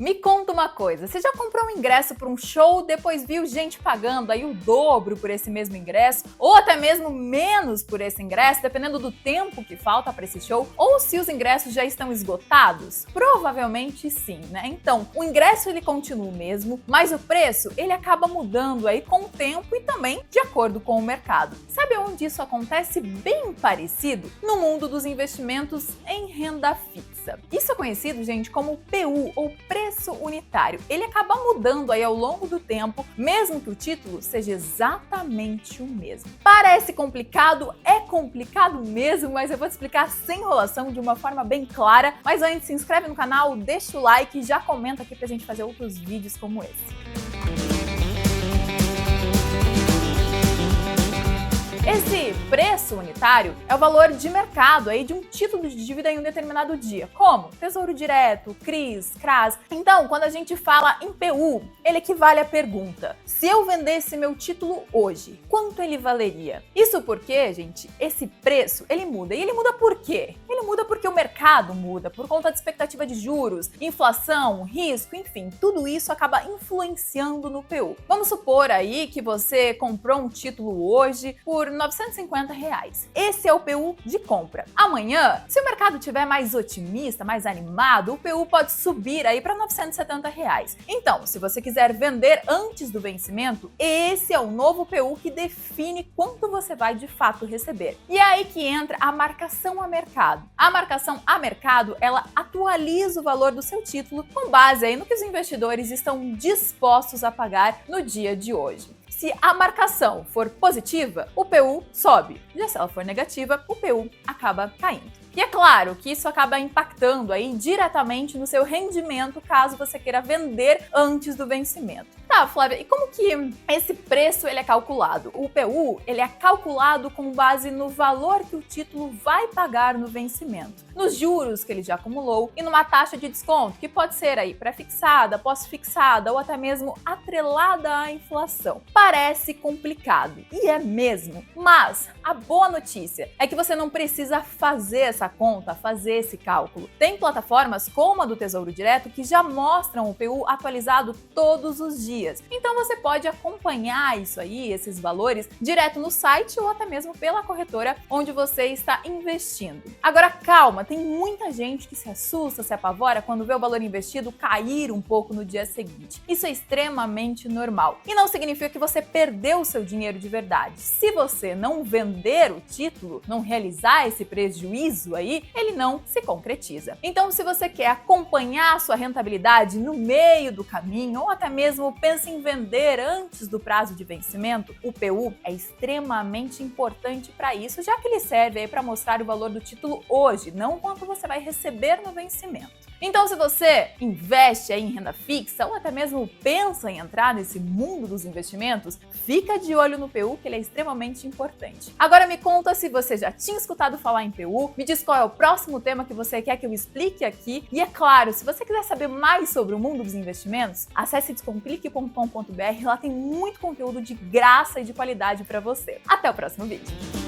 Me conta uma coisa, você já comprou um ingresso para um show, depois viu gente pagando aí o dobro por esse mesmo ingresso, ou até mesmo menos por esse ingresso, dependendo do tempo que falta para esse show, ou se os ingressos já estão esgotados? Provavelmente sim, né? Então, o ingresso ele continua o mesmo, mas o preço ele acaba mudando aí com o tempo e também de acordo com o mercado. Sabe onde isso acontece bem parecido? No mundo dos investimentos em renda fixa. Isso é conhecido, gente, como PU, ou preço unitário. Ele acaba mudando aí ao longo do tempo, mesmo que o título seja exatamente o mesmo. Parece complicado, é complicado mesmo, mas eu vou te explicar sem enrolação, de uma forma bem clara. Mas antes, se inscreve no canal, deixa o like e já comenta aqui pra gente fazer outros vídeos como esse. Esse preço unitário é o valor de mercado aí de um título de dívida em um determinado dia, como Tesouro Direto, CRIs, CRAS. Então, quando a gente fala em PU, ele equivale à pergunta: se eu vendesse meu título hoje, quanto ele valeria? Isso porque, gente, esse preço, ele muda. E ele muda por quê? Ele muda porque o mercado muda, por conta de expectativa de juros, inflação, risco, enfim, tudo isso acaba influenciando no PU. Vamos supor aí que você comprou um título hoje por R$950. Esse é o PU de compra. Amanhã, se o mercado estiver mais otimista, mais animado, o PU pode subir aí para R$970. Então, se você quiser vender antes do vencimento, esse é o novo PU que define quanto você vai de fato receber. E é aí que entra a marcação a mercado. A marcação a mercado, ela atualiza o valor do seu título com base aí no que os investidores estão dispostos a pagar no dia de hoje. Se a marcação for positiva, o PU sobe. Já se ela for negativa, o PU acaba caindo. E é claro que isso acaba impactando aí diretamente no seu rendimento caso você queira vender antes do vencimento. Tá, Flávia, e como que esse preço ele é calculado? O PU ele é calculado com base no valor que o título vai pagar no vencimento, nos juros que ele já acumulou e numa taxa de desconto que pode ser aí pré-fixada, pós-fixada ou até mesmo atrelada à inflação. Parece complicado, e é mesmo, mas a boa notícia é que você não precisa fazer essa conta, fazer esse cálculo. Tem plataformas como a do Tesouro Direto que já mostram o PU atualizado todos os dias. Então você pode acompanhar isso aí, esses valores, direto no site ou até mesmo pela corretora onde você está investindo. Agora calma, tem muita gente que se assusta, se apavora quando vê o valor investido cair um pouco no dia seguinte. Isso é extremamente normal e não significa que você perdeu o seu dinheiro de verdade. Se você não vender o título, não realizar esse prejuízo aí, ele não se concretiza. Então, se você quer acompanhar a sua rentabilidade no meio do caminho ou até mesmo pensa em vender antes do prazo de vencimento, o PU é extremamente importante para isso, já que ele serve aí para mostrar o valor do título hoje, não quanto você vai receber no vencimento. Então, se você investe aí em renda fixa ou até mesmo pensa em entrar nesse mundo dos investimentos, fica de olho no PU, que ele é extremamente importante. Agora me conta se você já tinha escutado falar em PU, me diz qual é o próximo tema que você quer que eu explique aqui e, é claro, se você quiser saber mais sobre o mundo dos investimentos, acesse descomplique.com.br, lá tem muito conteúdo de graça e de qualidade para você. Até o próximo vídeo!